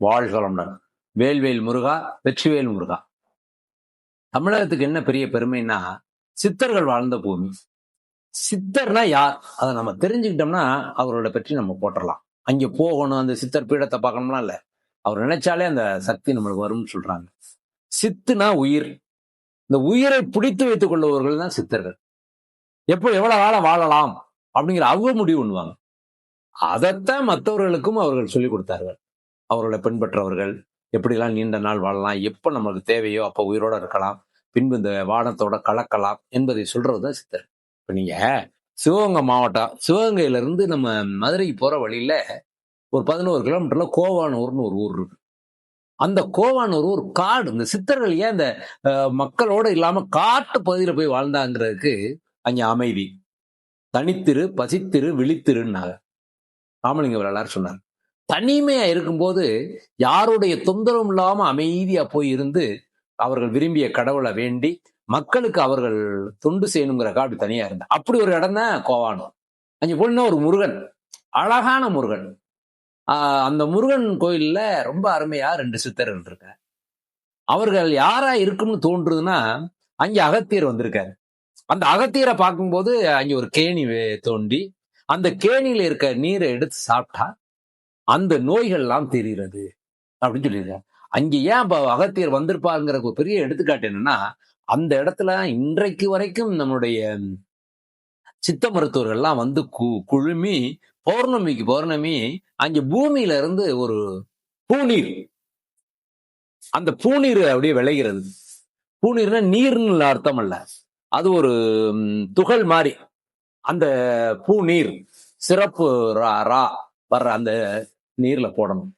வாழ்க வளமுடன். வேல்வேல் முருகா, வெற்றிவேல் முருகா. தமிழகத்துக்கு என்ன பெரிய பெருமைன்னா, சித்தர்கள் வாழ்ந்த பூமி. சித்தர்னா யார்? அத நம்ம தெரிஞ்சுக்கிட்டோம்னா, அவரோட பற்றி நம்ம போட்டுறலாம். அங்கே போகணும், அந்த சித்தர் பீடத்தை பார்க்கணும்லாம் இல்ல. அவர் நினைச்சாலே அந்த சக்தி நம்மளுக்கு வரும்னு சொல்றாங்க. சித்துனா உயிர். இந்த உயிரை பிடித்து வைத்துக் கொள்ளுபவர்கள் தான் சித்தர்கள். எவ்வளவு காலம் வாழலாம் அப்படிங்கிற அவங்க முடிவு பண்ணுவாங்க. அதைத்தான் மற்றவர்களுக்கும் அவர்கள் சொல்லிக் கொடுத்தார்கள். அவர்களை பின்பற்றவர்கள் எப்படிலாம் நீண்ட நாள் வாழலாம், எப்ப நமக்கு தேவையோ அப்ப உயிரோட இருக்கலாம், பின்பு இந்த வானத்தோட கலக்கலாம் என்பதை சொல்றதுதான் சித்தர். இப்ப நீங்க சிவகங்கை மாவட்டம், சிவகங்கையில இருந்து நம்ம மதுரைக்கு போற வழியில ஒரு 11 கிலோமீட்டர்ல கோவானூர்னு ஒரு ஊர் இருக்கு. அந்த கோவானூர் ஒரு காடு. இந்த சித்தர்கள் ஏன் இந்த மக்களோட இல்லாம காட்டு பகுதியில போய் வாழ்ந்தாங்கிறதுக்கு அங்க அமைதி, தனித்திரு, பசித்திரு, விழித்திருன்னாங்க ராமலிங்க வரலாறு சொன்னார். தனிமையா இருக்கும்போது யாருடைய தொந்தரவும் இல்லாம அமைதியா போய் இருந்து அவர்கள் விரும்பிய கடவுளை வேண்டி மக்களுக்கு அவர்கள் தொண்டு செய்யணுங்கிற அப்படி தனியா இருந்தா அப்படி ஒரு இடம் தான் கோவானூர். அங்க போனா ஒரு முருகன், அழகான முருகன். அந்த முருகன் கோயில்ல ரொம்ப அருமையா 2 சித்தர்கள் இருக்க. அவர்கள் யாரா இருக்கும்னு தோன்றுதுன்னா அங்க அகத்தியர் வந்திருக்காரு. அந்த அகத்தியரை பார்க்கும்போது அங்க ஒரு கேணி தோண்டி அந்த கேணியில இருக்க நீரை எடுத்து சாப்பிட்டா அந்த நோய்கள் எல்லாம் தெரிகிறது அப்படின்னு சொல்லியிருக்காங்க. அங்க ஏன் அகத்தியர் வந்திருப்பாருங்கிற ஒரு பெரிய எடுத்துக்காட்டு என்னன்னா, அந்த இடத்துல இன்றைக்கு வரைக்கும் நம்மளுடைய சித்த மருத்துவர்கள்லாம் வந்து குழுமி பௌர்ணமி அங்க பூமியில இருந்து ஒரு பூநீர், அந்த பூநீர் அப்படியே விளைகிறது. பூநீர்னா நீர்னு அர்த்தம் அல்ல, அது ஒரு துகள் மாதிரி. அந்த பூநீர் சிறப்பு வர்ற அந்த நீர்ல போடணும்.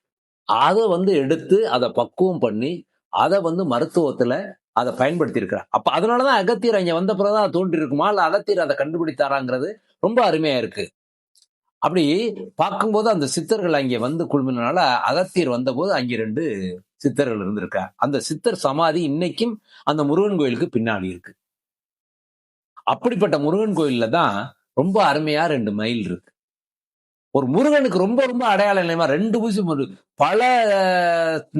அதை எடுத்து அதை பக்குவம் பண்ணி அதை மருத்துவத்துல அதை பயன்படுத்தி இருக்கிறார். அப்ப அதனாலதான் அகத்தியர் அங்க வந்த பிறகுதான் தோன்றி இருக்குமா, இல்ல அகத்தியர் அதை கண்டுபிடித்தாராங்கிறது ரொம்ப அருமையா இருக்கு. அப்படி பார்க்கும்போது அந்த சித்தர்கள் அங்கே குழுமினால அகத்தியர் வந்த போது அங்கே 2 சித்தர்கள் இருந்திருக்கா. அந்த சித்தர் சமாதி இன்னைக்கும் அந்த முருகன் கோயிலுக்கு பின்னாடி இருக்கு. அப்படிப்பட்ட முருகன் கோயில்ல தான் ரொம்ப அருமையா 2 மயில் இருக்கு. ஒரு முருகனுக்கு ரொம்ப ரொம்ப அடையாளம் இல்லையா 2 ஊசி பல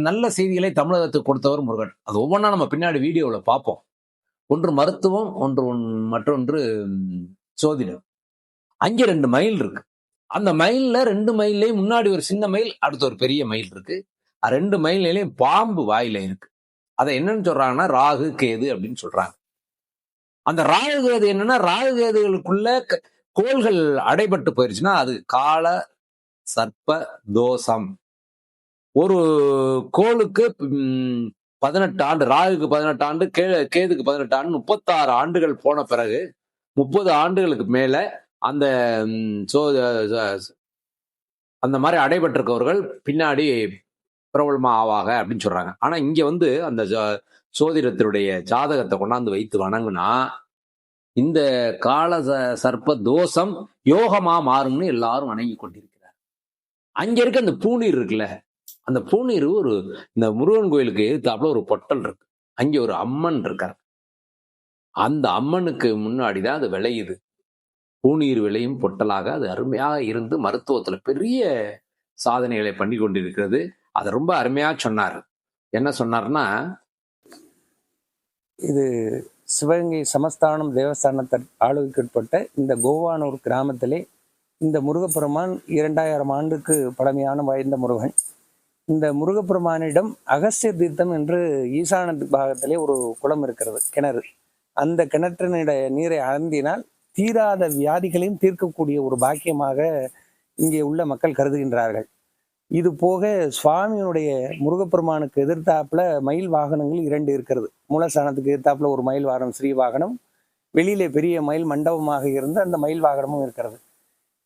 நல்ல செய்திகளை தமிழகத்துக்கு கொடுத்தவர் முருகன். அது ஒவ்வொன்றா நம்ம பின்னாடி வீடியோவில் பார்ப்போம். ஒன்று மருத்துவம், மற்றொன்று சோதிடம். அங்கே 2 மயில் இருக்கு. அந்த மயில்ல 2 மயிலையும் முன்னாடி ஒரு சின்ன மயில், அடுத்த ஒரு பெரிய மயில் இருக்கு. 2 மயிலையும் பாம்பு வாயில இருக்கு. அதை என்னன்னு சொல்றாங்கன்னா ராகு கேது அப்படின்னு சொல்றாங்க. அந்த ராகு கேது என்னன்னா, ராகு கேதுகளுக்குள்ள கோள்கள் அடைபட்டு போயிருச்சுன்னா அது கால சர்ப்ப தோஷம். ஒரு கோளுக்கு 18 ஆண்டு, ராகுக்கு 18 ஆண்டு, கேதுக்கு 18 ஆண்டு, 36 ஆண்டுகள் போன பிறகு 30 ஆண்டுகளுக்கு மேல அந்த அந்த மாதிரி அடைபட்டிருக்கவர்கள் பின்னாடி பிரபலமா ஆவாங்க அப்படின்னு சொல்றாங்க. ஆனா இங்க அந்த சோதிடத்தினுடைய ஜாதகத்தை கொண்டாந்து வைத்து வணங்குனா இந்த கால சர்ப்ப தோஷம் யோகமா மாறும்னு எல்லாரும் வணங்கி கொண்டிருக்கிறார். அங்க இருக்க அந்த பூநீர் இருக்குல்ல, அந்த பூநீர் இந்த முருகன் கோயிலுக்கு எதிர்த்தாப்புல ஒரு பொட்டல் இருக்கு. அங்க ஒரு அம்மன் இருக்கார். அந்த அம்மனுக்கு முன்னாடிதான் அது விளையுது. பூநீர் விளையும் பொட்டலாக அது அருமையாக இருந்து மருத்துவத்துல பெரிய சாதனைகளை பண்ணி கொண்டிருக்கிறது. அதை ரொம்ப அருமையா சொன்னார். என்ன சொன்னார்னா, இது சிவகங்கை சமஸ்தானம் தேவஸ்தானத்தை ஆளுகைக்குட்பட்ட இந்த கோவானூர் கிராமத்திலே இந்த முருகப்பெருமான் 2000 ஆண்டுக்கு பழமையான வாய்ந்த முருகன். இந்த முருகப்பெருமானிடம் அகஸ்தியர் தீர்த்தம் என்று ஈசான பாகத்திலே ஒரு குளம் இருக்கிறது, கிணறு. அந்த கிணற்றினுடைய நீரை அருந்தினால் தீராத வியாதிகளையும் தீர்க்கக்கூடிய ஒரு பாக்கியமாக இங்கே உள்ள மக்கள் கருதுகின்றார்கள். இது போக சுவாமியினுடைய முருகப்பெருமானுக்கு எதிர்த்தாப்புல மயில் வாகனங்கள் 2 இருக்கிறது. மூலஸ்தானத்துக்கு எதிர்த்தாப்புல ஒரு மயில் வாகனம் ஸ்ரீ வாகனம், வெளியிலே பெரிய மயில் மண்டபமாக இருந்து அந்த மயில் வாகனமும் இருக்கிறது.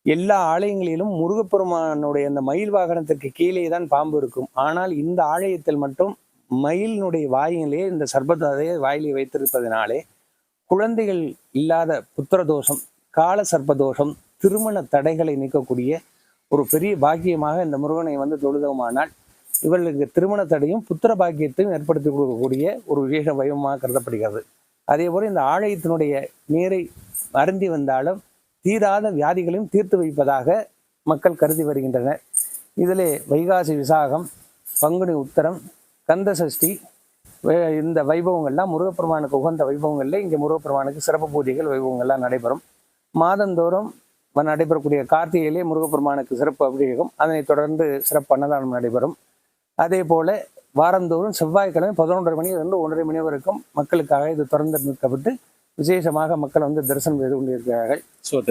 எல்லா ஆலயங்களிலும் முருகப்பெருமானுடைய அந்த மயில் வாகனத்திற்கு கீழே தான் பாம்பு இருக்கும். ஆனால் இந்த ஆலயத்தில் மட்டும் மயிலினுடைய வாயிலே இந்த சர்ப்பத்தை வாயிலே வைத்திருப்பதனாலே குழந்தைகள் இல்லாத புத்திரதோஷம், கால சர்ப்பதோஷம், திருமண தடைகளை நீக்கக்கூடிய ஒரு பெரிய பாக்கியமாக இந்த முருகனை தொழுதோமானால் இவர்களுக்கு திருமண தடையும் புத்திர பாக்கியத்தையும் ஏற்படுத்தி கொடுக்கக்கூடிய ஒரு விசேஷ வைபவமாக கருதப்படுகிறது. அதே போல இந்த ஆலயத்தினுடைய நீரை அருந்தி வந்தாலும் தீராத வியாதிகளையும் தீர்த்து வைப்பதாக மக்கள் கருதி வருகின்றனர். இதிலே வைகாசி விசாகம் பங்குனி உத்தரம், கந்த சஷ்டி, இந்த வைபவங்கள்லாம் முருகப்பெருமானுக்கு உகந்த வைபவங்கள்ல இங்கே முருகப்பெருமானுக்கு சிறப்பு பூஜைகள் வைபவங்கள்லாம் நடைபெறும். மாதந்தோறும் நடைபெறக்கூடிய கார்த்திகையிலே முருகப்பெருமானுக்கு சிறப்பு அபிஷேகம், அதனைத் தொடர்ந்து சிறப்பு அன்னதானம் நடைபெறும். அதே போல வாரந்தோறும் செவ்வாய்க்கிழமை 11:30 மணியிலிருந்து 1:30 மணி வரைக்கும் மக்களுக்காக இது திறந்து நிற்கப்பட்டு விசேஷமாக மக்கள் வந்து தரிசனம் செய்து கொண்டிருக்கிறார்கள்.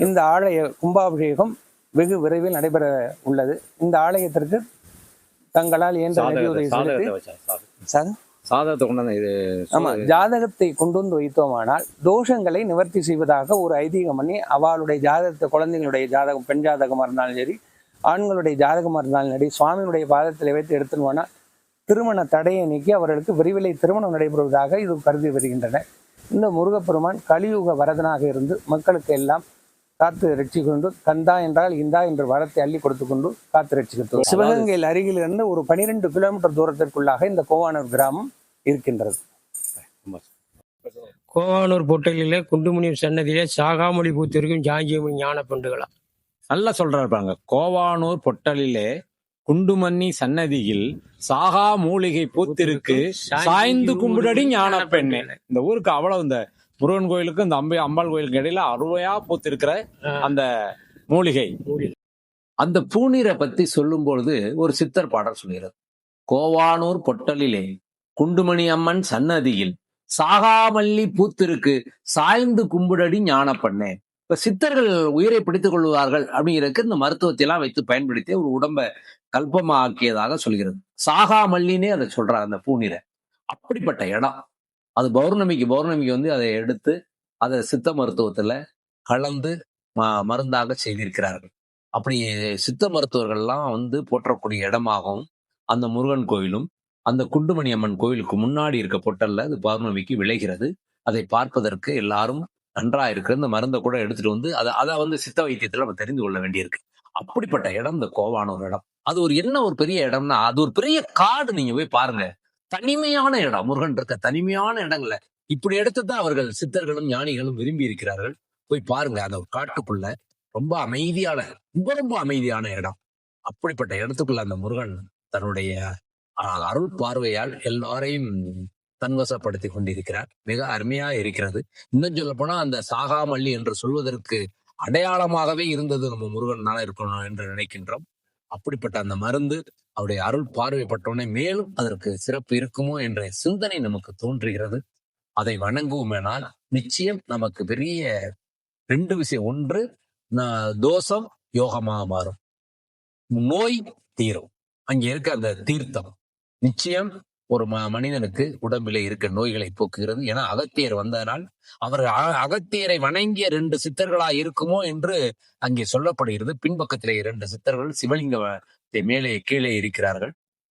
இந்த ஆலய கும்பாபிஷேகம் வெகு விரைவில் நடைபெற உள்ளது. இந்த ஆலயத்திற்கு தங்களால் இயன்ற நிதியுதவி செலுத்தி ஜாதகத்தை கொண்டு வந்து வைத்தோமானால் தோஷங்களை நிவர்த்தி செய்வதாக ஒரு ஐதீகம் பண்ணி அவளுடைய ஜாதகத்தை, குழந்தைகளுடைய ஜாதகம், பெண் ஜாதகமாக இருந்தாலும் சரி, ஆண்களுடைய ஜாதகமாக இருந்தாலும் சரி, சுவாமியினுடைய பாதத்தில் வைத்து எடுத்துன்னு திருமண தடையை நீக்கி அவர்களுக்கு விரைவிலே திருமணம் நடைபெறுவதாக இது கருதி வருகின்றன. இந்த முருகப்பெருமான் கலியுக வரதனாக இருந்து மக்களுக்கு எல்லாம் காத்து ரட்சிக்கொண்டு, கந்தா என்றால் இந்தா என்று வரத்தை அள்ளி கொடுத்து கொண்டு காத்து ரட்சிக்கிறது. சிவகங்கையில் அருகிலிருந்து ஒரு 12 கிலோமீட்டர் தூரத்திற்குள்ளாக இந்த கோவானூர் கிராமம் இருக்கின்றது. கோவானூர் பொட்டலிலே குண்டுமணி சன்னதியிலே சாகாமொழி பூத்திருக்கும் ஜாஞ்சியமணி ஞான பெண்டுகளா நல்லா சொல்றாங்க. கோவானூர் பொட்டலிலே குண்டுமணி சன்னதியில் சாகா மூலிகை பூத்திருக்கு, சாய்ந்து கும்பிடடி ஞான பெண்ணே. இந்த ஊருக்கு அவ்வளவு, இந்த முருகன் கோயிலுக்கு இந்த அம்பாள் கோயிலுக்கு இடையில அருமையா பூத்திருக்கிற அந்த மூலிகை. அந்த பூநீரை பத்தி சொல்லும் பொழுது ஒரு சித்தர் பாடல் சொல்கிறது. கோவானூர் பொட்டலிலே குண்டுமணி அம்மன் சன்னதியில் சாகாமல்லி பூத்திருக்கு, சாய்ந்து கும்பிடடி ஞான பெண்ணே. இப்ப சித்தர்கள் உயிரை பிடித்துக் கொள்வார்கள் அப்படிங்கிறதுக்கு இந்த மருத்துவத்தை எல்லாம் வைத்து பயன்படுத்தி ஒரு உடம்ப கல்பமாக்கியதாக சொல்கிறது. சாகாமல்லினே அதை சொல்றாங்க அந்த பூநீரை. அப்படிப்பட்ட இடம் அது. பௌர்ணமிக்கு வந்து அதை எடுத்து அதை சித்த மருத்துவத்துல கலந்து மருந்தாக செய்திருக்கிறார்கள். அப்படி சித்த மருத்துவர்கள்லாம் வந்து போற்றக்கூடிய இடமாகவும் அந்த முருகன் கோயிலும் அந்த குண்டுமணி அம்மன் கோயிலுக்கு முன்னாடி இருக்க பொட்டல்ல அது பௌர்ணமிக்கு விளைகிறது. அதை பார்ப்பதற்கு எல்லாரும் நன்றா இருக்கிற இந்த மருந்தை கூட எடுத்துட்டு வந்து அதை வந்து சித்த வைத்தியத்துல நம்ம தெரிந்து கொள்ள வேண்டியிருக்கு. அப்படிப்பட்ட இடம் இந்த கோவானூர் இடம். அது ஒரு பெரிய இடம்னா அது ஒரு பெரிய காடு. நீங்க போய் பாருங்க, தனிமையான இடம். முருகன் இருக்க தனிமையான இடங்கள்ல இப்படி இடத்தான் அவர்கள் சித்தர்களும் ஞானிகளும் விரும்பி இருக்கிறார்கள். போய் பாருங்க, அந்த ஒரு காட்டுக்குள்ள ரொம்ப அமைதியான, ரொம்ப அமைதியான இடம். அப்படிப்பட்ட இடத்துக்குள்ள அந்த முருகன் தன்னுடைய அருள் பார்வையால் எல்லாரையும் தன்வசப்படுத்தி கொண்டிருக்கிறார். மிக அருமையா இருக்கிறது. இன்னும் சொல்ல போனா அந்த சாகாமல்லி என்று சொல்வதற்கு அடையாளமாகவே இருந்தது நம்ம முருகனால இருக்கணும் என்று நினைக்கின்றோம். அப்படிப்பட்ட அந்த மருந்து அவருடைய அருள் பார்வைப்பட்டோன்னே மேலும் அதற்கு சிறப்பு இருக்குமோ என்ற சிந்தனை நமக்கு தோன்றுகிறது. அதை வணங்குவோமேனால் நிச்சயம் நமக்கு பெரிய 2 விஷயம். ஒன்று, தோஷம் யோகமாக மாறும், நோய் தீரும். அங்கே இருக்க அந்த தீர்த்தம் நிச்சயம் ஒரு மனிதனுக்கு உடம்பிலே இருக்க நோய்களை போக்குகிறது. ஏன்னா அகத்தியர் வந்ததனால் அவர் அகத்தியரை வணங்கிய 2 சித்தர்களா இருக்குமோ என்று அங்கே சொல்லப்படுகிறது. பின்பக்கத்திலே 2 சித்தர்கள் சிவலிங்கத்தை மேலே கீழே இருக்கிறார்கள்.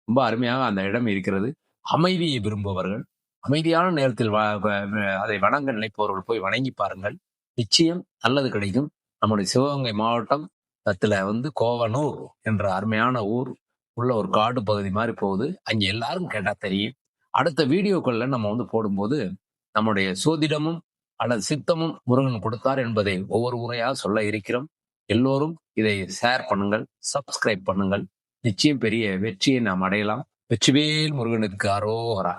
ரொம்ப அருமையாக அந்த இடம் இருக்கிறது. அமைதியை விரும்புபவர்கள், அமைதியான நேரத்தில் அதை வணங்க நினைப்பவர்கள் போய் வணங்கி பாருங்கள், நிச்சயம் நல்லது கிடைக்கும். நம்முடைய சிவகங்கை மாவட்டம் வந்து கோவனூர் என்ற அருமையான ஊர் உள்ள ஒரு காடு பகுதி மாதிரி போகுது. அங்க எல்லாரும் கேட்டா தெரியும். அடுத்த வீடியோக்கள்ல நம்ம வந்து போடும்போது நம்முடைய சோதிடமும் அல்லது சித்தமும் முருகன் கொடுத்தார் என்பதை ஒவ்வொரு முறையாக சொல்ல இருக்கிறோம். எல்லோரும் இதை ஷேர் பண்ணுங்கள், சப்ஸ்கிரைப் பண்ணுங்கள். நிச்சயம் பெரிய வெற்றியை நாம் அடையலாம். வெற்றிவேல் முருகனுக்கு அரோகரா.